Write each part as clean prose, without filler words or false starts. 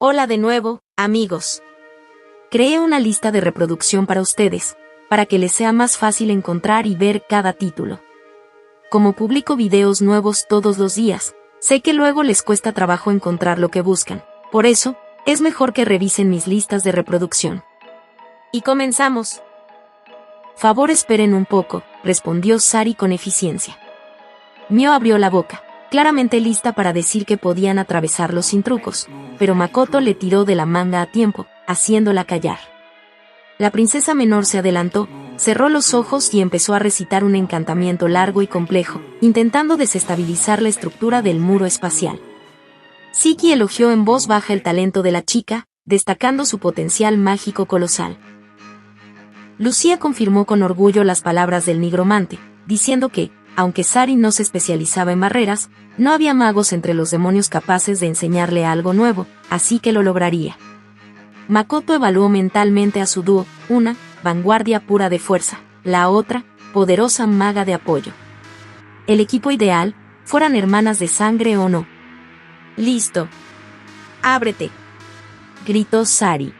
Hola de nuevo, amigos. Creé una lista de reproducción para ustedes, para que les sea más fácil encontrar y ver cada título. Como publico videos nuevos todos los días, sé que luego les cuesta trabajo encontrar lo que buscan. Por eso, es mejor que revisen mis listas de reproducción. Y comenzamos. Favor esperen un poco, respondió Sari con eficiencia. Mio abrió la boca, claramente lista para decir que podían atravesarlo sin trucos, pero Makoto le tiró de la manga a tiempo, haciéndola callar. La princesa menor se adelantó, cerró los ojos y empezó a recitar un encantamiento largo y complejo, intentando desestabilizar la estructura del muro espacial. Siki elogió en voz baja el talento de la chica, destacando su potencial mágico colosal. Lucía confirmó con orgullo las palabras del nigromante, diciendo que, aunque Sari no se especializaba en barreras, no había magos entre los demonios capaces de enseñarle algo nuevo, así que lo lograría. Makoto evaluó mentalmente a su dúo, una, vanguardia pura de fuerza, la otra, poderosa maga de apoyo. El equipo ideal, fueran hermanas de sangre o no. ¡Listo! ¡Ábrete!, gritó Sari.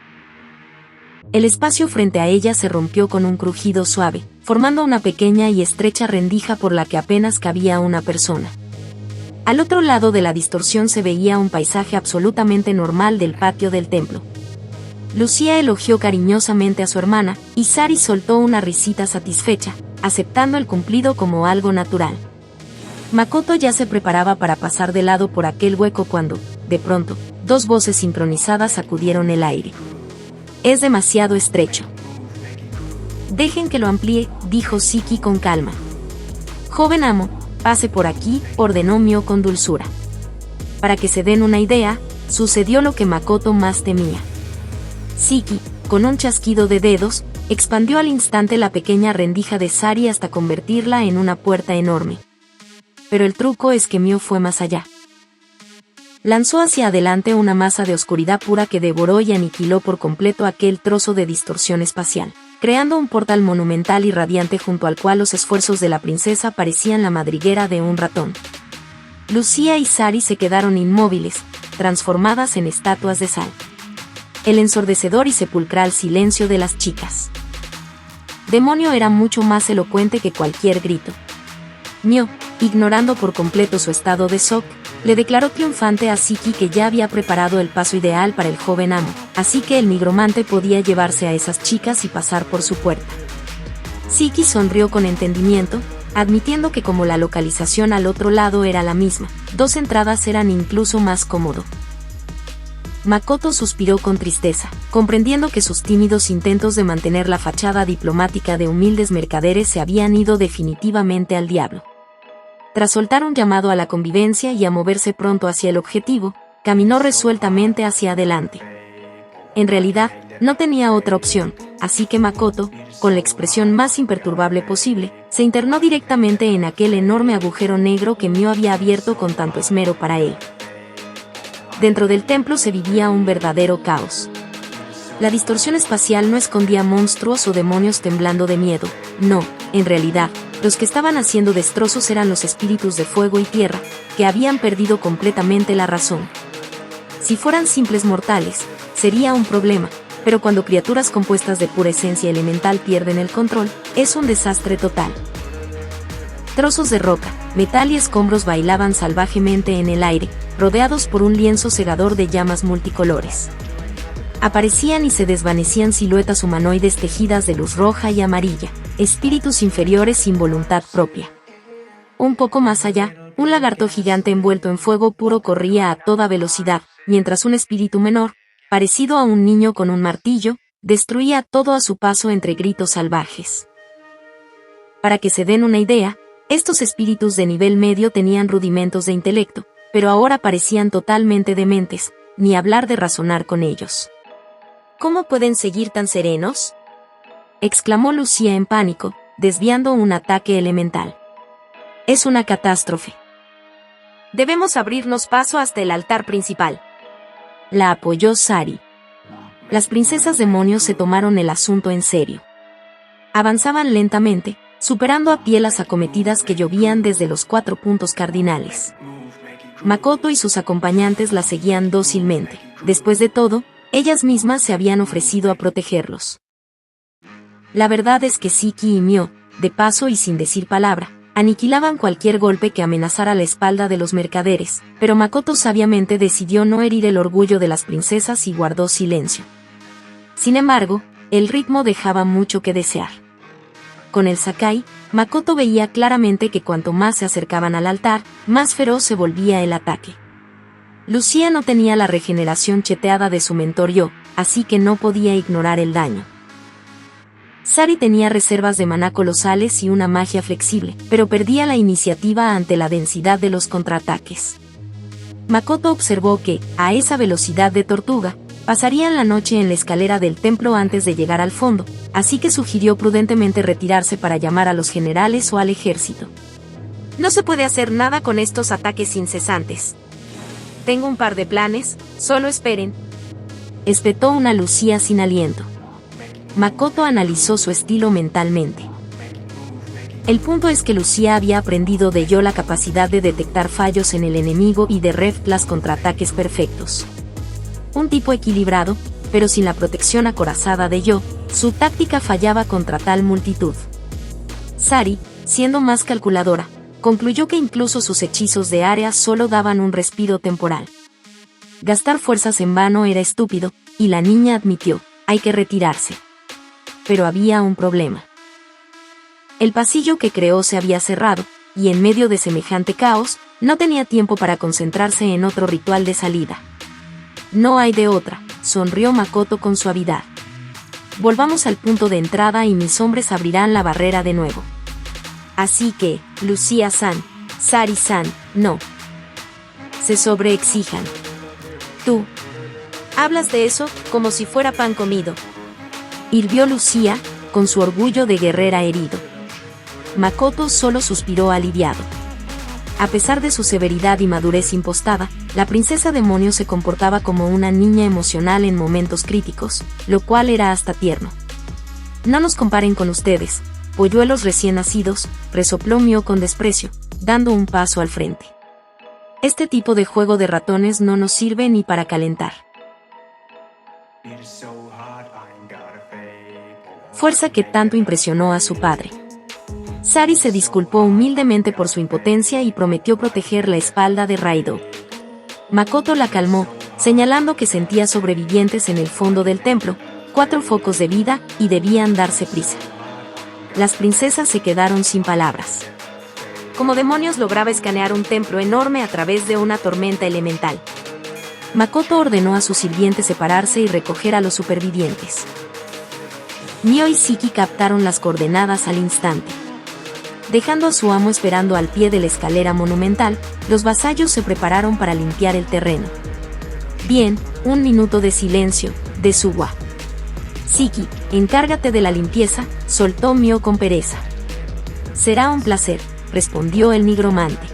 El espacio frente a ella se rompió con un crujido suave, formando una pequeña y estrecha rendija por la que apenas cabía una persona. Al otro lado de la distorsión se veía un paisaje absolutamente normal del patio del templo. Lucía elogió cariñosamente a su hermana, y Sari soltó una risita satisfecha, aceptando el cumplido como algo natural. Makoto ya se preparaba para pasar de lado por aquel hueco cuando, de pronto, dos voces sincronizadas sacudieron el aire. Es demasiado estrecho. Dejen que lo amplíe, dijo Siki con calma. Joven amo, pase por aquí, ordenó Mio con dulzura. Para que se den una idea, sucedió lo que Makoto más temía. Siki, con un chasquido de dedos, expandió al instante la pequeña rendija de Sari hasta convertirla en una puerta enorme. Pero el truco es que Mio fue más allá. Lanzó hacia adelante una masa de oscuridad pura que devoró y aniquiló por completo aquel trozo de distorsión espacial, creando un portal monumental y radiante junto al cual los esfuerzos de la princesa parecían la madriguera de un ratón. Lucía y Sari se quedaron inmóviles, transformadas en estatuas de sal. El ensordecedor y sepulcral silencio de las chicas. Demonio era mucho más elocuente que cualquier grito. Mio, ignorando por completo su estado de shock, le declaró triunfante a Siki que ya había preparado el paso ideal para el joven amo, así que el nigromante podía llevarse a esas chicas y pasar por su puerta. Siki sonrió con entendimiento, admitiendo que como la localización al otro lado era la misma, dos entradas eran incluso más cómodo. Makoto suspiró con tristeza, comprendiendo que sus tímidos intentos de mantener la fachada diplomática de humildes mercaderes se habían ido definitivamente al diablo. Tras soltar un llamado a la convivencia y a moverse pronto hacia el objetivo, caminó resueltamente hacia adelante. En realidad, no tenía otra opción, así que Makoto, con la expresión más imperturbable posible, se internó directamente en aquel enorme agujero negro que Mio había abierto con tanto esmero para él. Dentro del templo se vivía un verdadero caos. La distorsión espacial no escondía monstruos o demonios temblando de miedo, no, en realidad, los que estaban haciendo destrozos eran los espíritus de fuego y tierra, que habían perdido completamente la razón. Si fueran simples mortales, sería un problema, pero cuando criaturas compuestas de pura esencia elemental pierden el control, es un desastre total. Trozos de roca, metal y escombros bailaban salvajemente en el aire, rodeados por un lienzo cegador de llamas multicolores. Aparecían y se desvanecían siluetas humanoides tejidas de luz roja y amarilla, espíritus inferiores sin voluntad propia. Un poco más allá, un lagarto gigante envuelto en fuego puro corría a toda velocidad, mientras un espíritu menor, parecido a un niño con un martillo, destruía todo a su paso entre gritos salvajes. Para que se den una idea, estos espíritus de nivel medio tenían rudimentos de intelecto, pero ahora parecían totalmente dementes, ni hablar de razonar con ellos. ¿Cómo pueden seguir tan serenos?, exclamó Lucía en pánico, desviando un ataque elemental. Es una catástrofe. Debemos abrirnos paso hasta el altar principal. La apoyó Sari. Las princesas demonios se tomaron el asunto en serio. Avanzaban lentamente, superando a pie las acometidas que llovían desde los 4 puntos cardinales. Makoto y sus acompañantes la seguían dócilmente, Después de todo, ellas mismas se habían ofrecido a protegerlos. La verdad es que Siki y Mio, de paso y sin decir palabra, aniquilaban cualquier golpe que amenazara la espalda de los mercaderes, pero Makoto sabiamente decidió no herir el orgullo de las princesas y guardó silencio. Sin embargo, el ritmo dejaba mucho que desear. Con el Sakai, Makoto veía claramente que cuanto más se acercaban al altar, más feroz se volvía el ataque. Lucía no tenía la regeneración cheteada de su mentor Yo, así que no podía ignorar el daño. Sari tenía reservas de maná colosales y una magia flexible, pero perdía la iniciativa ante la densidad de los contraataques. Makoto observó que, a esa velocidad de tortuga, pasarían la noche en la escalera del templo antes de llegar al fondo, así que sugirió prudentemente retirarse para llamar a los generales o al ejército. No se puede hacer nada con estos ataques incesantes. Tengo un par de planes, solo esperen. Espetó una Lucía sin aliento. Makoto analizó su estilo mentalmente. El punto es que Lucía había aprendido de Yo la capacidad de detectar fallos en el enemigo y de reflas contraataques perfectos. Un tipo equilibrado, pero sin la protección acorazada de Yo, su táctica fallaba contra tal multitud. Sari, siendo más calculadora, concluyó que incluso sus hechizos de área solo daban un respiro temporal. Gastar fuerzas en vano era estúpido, y la niña admitió, hay que retirarse. Pero había un problema. El pasillo que creó se había cerrado, y en medio de semejante caos, no tenía tiempo para concentrarse en otro ritual de salida. No hay de otra, sonrió Makoto con suavidad. Volvamos al punto de entrada y mis hombres abrirán la barrera de nuevo. Así que, Lucía-san, Sari-san, no se sobreexijan. Tú hablas de eso como si fuera pan comido. Hirvió Lucía, con su orgullo de guerrera herido. Makoto solo suspiró aliviado. A pesar de su severidad y madurez impostada, la princesa demonio se comportaba como una niña emocional en momentos críticos, lo cual era hasta tierno. No nos comparen con ustedes, polluelos recién nacidos, resopló Mio con desprecio, dando un paso al frente. Este tipo de juego de ratones no nos sirve ni para calentar. Fuerza que tanto impresionó a su padre. Sari se disculpó humildemente por su impotencia y prometió proteger la espalda de Raido. Makoto la calmó, señalando que sentía sobrevivientes en el fondo del templo, 4 focos de vida, y debían darse prisa. Las princesas se quedaron sin palabras. ¿Cómo demonios lograba escanear un templo enorme a través de una tormenta elemental? Makoto ordenó a sus sirvientes separarse y recoger a los supervivientes. Mio y Siki captaron las coordenadas al instante. Dejando a su amo esperando al pie de la escalera monumental, los vasallos se prepararon para limpiar el terreno. Bien, 1 minuto de silencio, de Suwa. Siki, encárgate de la limpieza, soltó Mio con pereza. Será un placer, respondió el nigromante.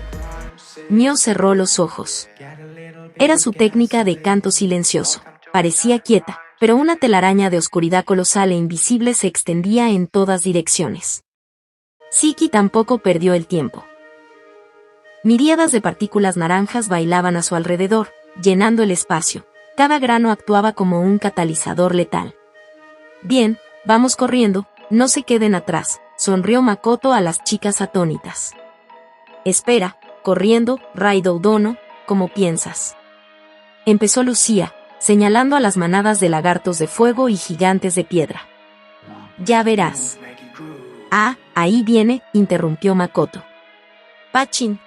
Mio cerró los ojos. Era su técnica de canto silencioso. Parecía quieta, pero una telaraña de oscuridad colosal e invisible se extendía en todas direcciones. Siki tampoco perdió el tiempo. Miríadas de partículas naranjas bailaban a su alrededor, llenando el espacio. Cada grano actuaba como un catalizador letal. Bien, vamos corriendo, no se queden atrás, sonrió Makoto a las chicas atónitas. Espera, corriendo, Raido Dono, ¿cómo piensas? Empezó Lucía, señalando a las manadas de lagartos de fuego y gigantes de piedra. Ya verás. Ah, ahí viene, interrumpió Makoto. Pachin.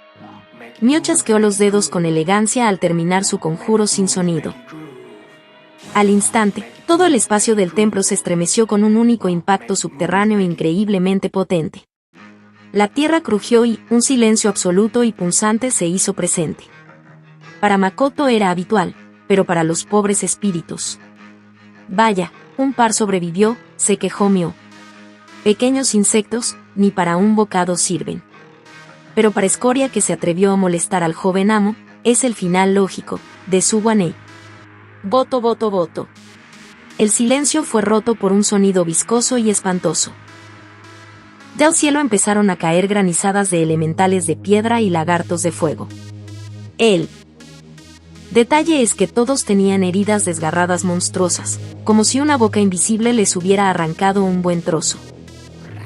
Mio chasqueó los dedos con elegancia al terminar su conjuro sin sonido. Al instante, todo el espacio del templo se estremeció con un único impacto subterráneo increíblemente potente. La tierra crujió y un silencio absoluto y punzante se hizo presente. Para Makoto era habitual, pero para los pobres espíritus. Vaya, un par sobrevivió, se quejó Mio. Pequeños insectos, ni para un bocado sirven. Pero para escoria que se atrevió a molestar al joven amo, es el final lógico, de Suwanei. Voto, voto, voto. El silencio fue roto por un sonido viscoso y espantoso. Del cielo empezaron a caer granizadas de elementales de piedra y lagartos de fuego. El Detalle es que todos tenían heridas desgarradas monstruosas, como si una boca invisible les hubiera arrancado un buen trozo.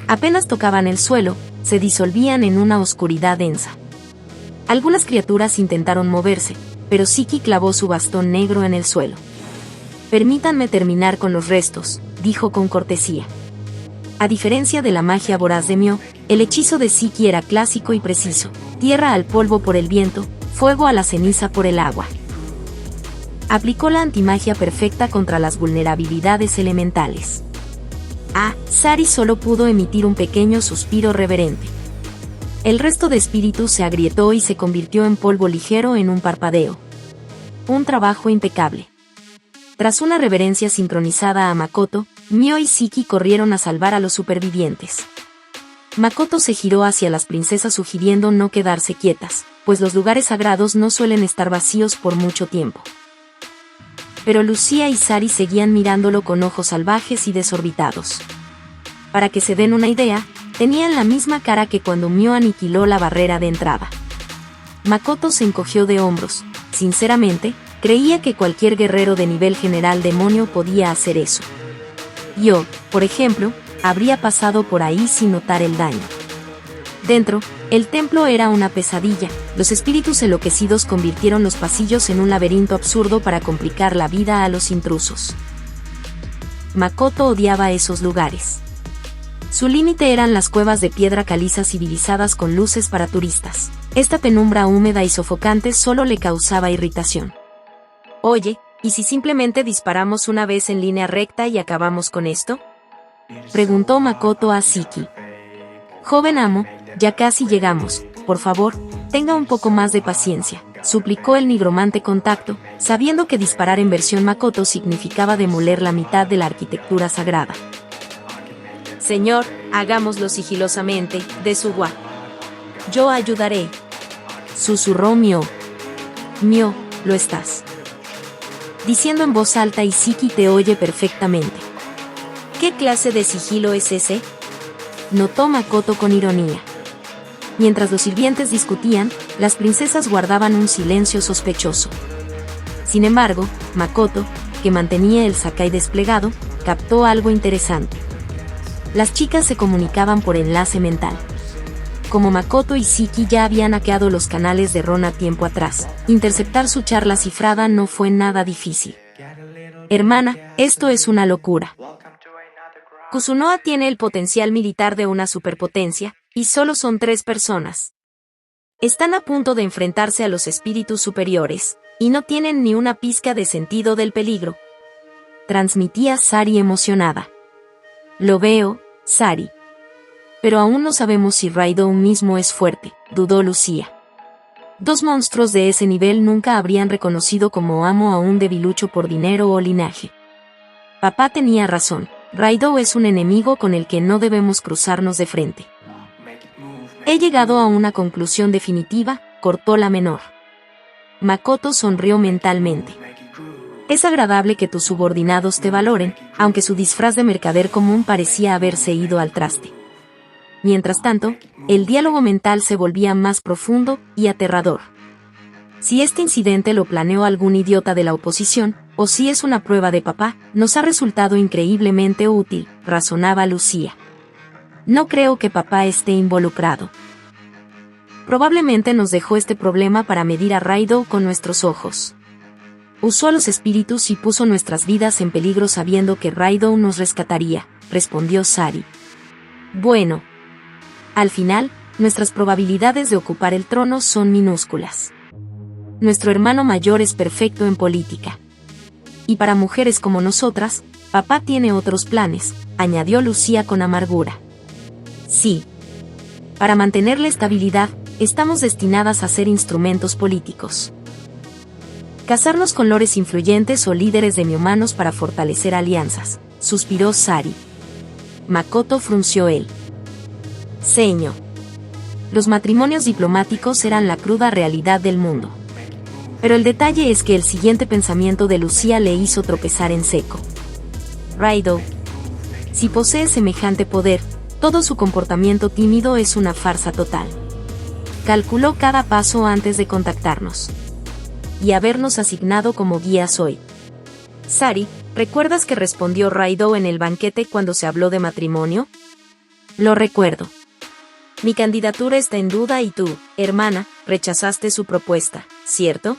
Apenas tocaban el suelo, se disolvían en una oscuridad densa. Algunas criaturas intentaron moverse, pero Siki clavó su bastón negro en el suelo. «Permítanme terminar con los restos», dijo con cortesía. A diferencia de la magia voraz de Mio, el hechizo de Siki era clásico y preciso: tierra al polvo por el viento, fuego a la ceniza por el agua. Aplicó la antimagia perfecta contra las vulnerabilidades elementales. Sari solo pudo emitir un pequeño suspiro reverente. El resto de espíritus se agrietó y se convirtió en polvo ligero en un parpadeo. Un trabajo impecable. Tras una reverencia sincronizada a Makoto, Mio y Siki corrieron a salvar a los supervivientes. Makoto se giró hacia las princesas sugiriendo no quedarse quietas, pues los lugares sagrados no suelen estar vacíos por mucho tiempo. Pero Lucía y Sari seguían mirándolo con ojos salvajes y desorbitados. Para que se den una idea, tenían la misma cara que cuando Mio aniquiló la barrera de entrada. Makoto se encogió de hombros. Sinceramente, creía que cualquier guerrero de nivel general demonio podía hacer eso. Yo, por ejemplo, habría pasado por ahí sin notar el daño. Dentro, el templo era una pesadilla. Los espíritus enloquecidos convirtieron los pasillos en un laberinto absurdo para complicar la vida a los intrusos. Makoto odiaba esos lugares. Su límite eran las cuevas de piedra caliza civilizadas con luces para turistas. Esta penumbra húmeda y sofocante solo le causaba irritación. «Oye, ¿y si simplemente disparamos una vez en línea recta y acabamos con esto?», preguntó Makoto a Siki. «Joven amo, ya casi llegamos, por favor, tenga un poco más de paciencia», suplicó el nigromante contacto, sabiendo que disparar en versión Makoto significaba demoler la mitad de la arquitectura sagrada. «Señor, hagámoslo sigilosamente, de su gua. Yo ayudaré», susurró Mio. «Mio, lo estás diciendo en voz alta y Siki te oye perfectamente». «¿Qué clase de sigilo es ese?», notó Makoto con ironía. Mientras los sirvientes discutían, las princesas guardaban un silencio sospechoso. Sin embargo, Makoto, que mantenía el Sakai desplegado, captó algo interesante. Las chicas se comunicaban por enlace mental. Como Makoto y Siki ya habían hackeado los canales de Rona tiempo atrás, interceptar su charla cifrada no fue nada difícil. «Hermana, esto es una locura. Kusunoa tiene el potencial militar de una superpotencia, y solo son 3 personas. Están a punto de enfrentarse a los espíritus superiores, y no tienen ni una pizca de sentido del peligro», transmitía Sari emocionada. «Lo veo, Sari. Pero aún no sabemos si Raido mismo es fuerte», dudó Lucía. 2 monstruos de ese nivel nunca habrían reconocido como amo a un debilucho por dinero o linaje. Papá tenía razón, Raido es un enemigo con el que no debemos cruzarnos de frente. «He llegado a una conclusión definitiva», cortó la menor. Makoto sonrió mentalmente. «Es agradable que tus subordinados te valoren», aunque su disfraz de mercader común parecía haberse ido al traste. Mientras tanto, el diálogo mental se volvía más profundo y aterrador. Si este incidente lo planeó algún idiota de la oposición, o si es una prueba de papá, nos ha resultado increíblemente útil, razonaba Lucía. «No creo que papá esté involucrado. Probablemente nos dejó este problema para medir a Raido con nuestros ojos. Usó a los espíritus y puso nuestras vidas en peligro sabiendo que Raido nos rescataría», respondió Sari. «Bueno. Al final, nuestras probabilidades de ocupar el trono son minúsculas. Nuestro hermano mayor es perfecto en política. Y para mujeres como nosotras, papá tiene otros planes», añadió Lucía con amargura. «Sí. Para mantener la estabilidad, estamos destinadas a ser instrumentos políticos. Casarnos con lores influyentes o líderes demi-humanos para fortalecer alianzas», suspiró Sari. Makoto frunció el ceño. Los matrimonios diplomáticos eran la cruda realidad del mundo. Pero el detalle es que el siguiente pensamiento de Lucía le hizo tropezar en seco. «Raido. Si posee semejante poder, todo su comportamiento tímido es una farsa total. Calculó cada paso antes de contactarnos. y habernos asignado como guías hoy. Sari, ¿recuerdas que respondió Raido en el banquete cuando se habló de matrimonio? Lo recuerdo. Mi candidatura está en duda y tú, hermana, rechazaste su propuesta, ¿cierto?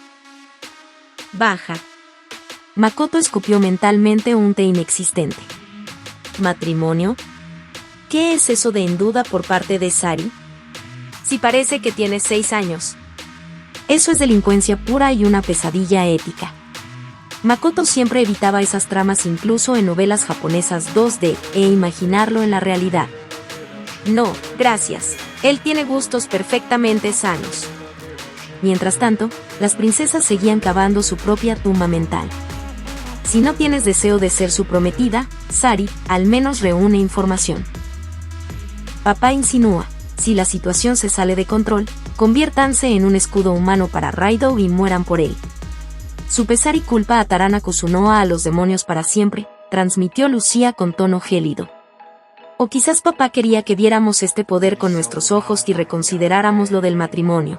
Baja. Makoto escupió mentalmente un té inexistente. ¿Matrimonio? ¿Qué es eso de en duda por parte de Sari? Si parece que tienes 6 años. Eso es delincuencia pura y una pesadilla ética. Makoto siempre evitaba esas tramas incluso en novelas japonesas 2D e imaginarlo en la realidad. No, gracias. Él tiene gustos perfectamente sanos. Mientras tanto, las princesas seguían cavando su propia tumba mental. Si no tienes deseo de ser su prometida, Sari, al menos reúne información. Papá insinúa, si la situación se sale de control, conviértanse en un escudo humano para Raido y mueran por él. Su pesar y culpa atarán a Kusunoa a los demonios para siempre, transmitió Lucía con tono gélido. O quizás papá quería que viéramos este poder con nuestros ojos y reconsideráramos lo del matrimonio.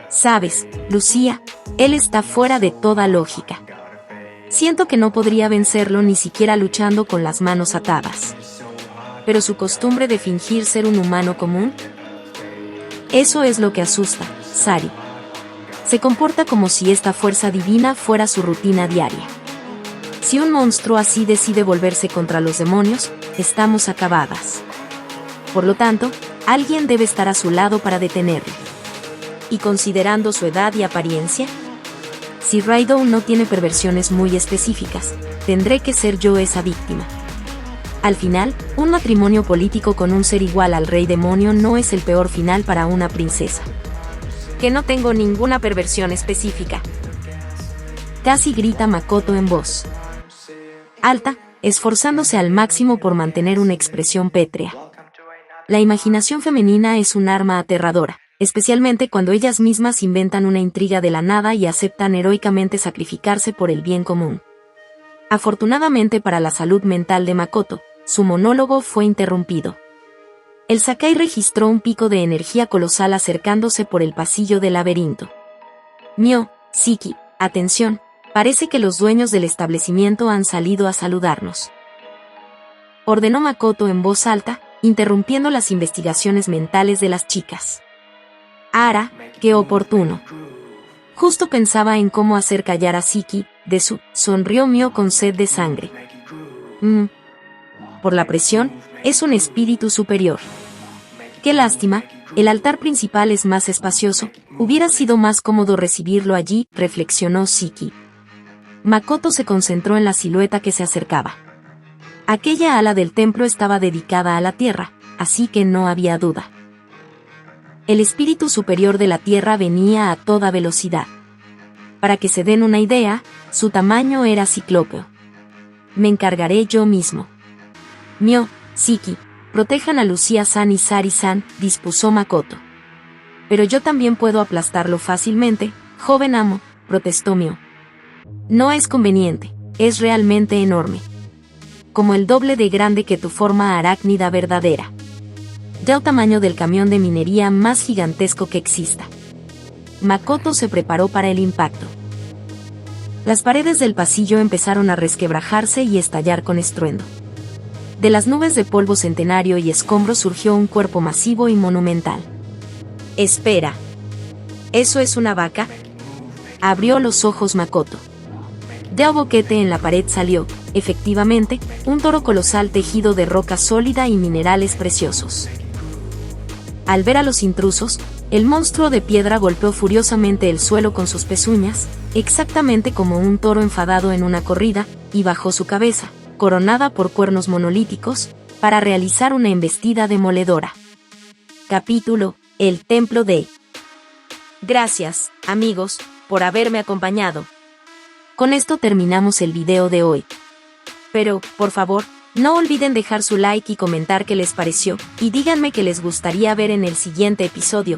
Sabes, Lucía, él está fuera de toda lógica. Siento que no podría vencerlo ni siquiera luchando con las manos atadas. Pero su costumbre de fingir ser un humano común, eso es lo que asusta, Sari. Se comporta como si esta fuerza divina fuera su rutina diaria. Si un monstruo así decide volverse contra los demonios, estamos acabadas. Por lo tanto, alguien debe estar a su lado para detenerlo. Y considerando su edad y apariencia, si Raido no tiene perversiones muy específicas, tendré que ser yo esa víctima. Al final, un matrimonio político con un ser igual al rey demonio no es el peor final para una princesa. Que no tengo ninguna perversión específica. Casi grita Makoto en voz alta, esforzándose al máximo por mantener una expresión pétrea. La imaginación femenina es un arma aterradora, especialmente cuando ellas mismas inventan una intriga de la nada y aceptan heroicamente sacrificarse por el bien común. Afortunadamente para la salud mental de Makoto, su monólogo fue interrumpido. El Sakai registró un pico de energía colosal acercándose por el pasillo del laberinto. Mio, Siki, atención, parece que los dueños del establecimiento han salido a saludarnos. Ordenó Makoto en voz alta, interrumpiendo las investigaciones mentales de las chicas. Ara, qué oportuno. Justo pensaba en cómo hacer callar a Siki, sonrió Mio con sed de sangre. Por la presión, es un espíritu superior. Qué lástima, el altar principal es más espacioso, hubiera sido más cómodo recibirlo allí, reflexionó Siki. Makoto se concentró en la silueta que se acercaba. Aquella ala del templo estaba dedicada a la tierra, así que no había duda. El espíritu superior de la tierra venía a toda velocidad. Para que se den una idea, su tamaño era ciclópeo. Me encargaré yo mismo. Mio, Siki, protejan a Lucía-san y Sari-san, dispuso Makoto. Pero yo también puedo aplastarlo fácilmente, joven amo, protestó Mio. No es conveniente, es realmente enorme. Como el doble de grande que tu forma arácnida verdadera. Del tamaño del camión de minería más gigantesco que exista. Makoto se preparó para el impacto. Las paredes del pasillo empezaron a resquebrajarse y estallar con estruendo. De las nubes de polvo centenario y escombros surgió un cuerpo masivo y monumental. Espera. ¿Eso es una vaca? Abrió los ojos Makoto. De un boquete en la pared salió, efectivamente, un toro colosal tejido de roca sólida y minerales preciosos. Al ver a los intrusos, el monstruo de piedra golpeó furiosamente el suelo con sus pezuñas, exactamente como un toro enfadado en una corrida, y bajó su cabeza, coronada por cuernos monolíticos, para realizar una embestida demoledora. Capítulo: El Templo de... Gracias, amigos, por haberme acompañado. Con esto terminamos el video de hoy. Pero, por favor, no olviden dejar su like y comentar qué les pareció, y díganme qué les gustaría ver en el siguiente episodio.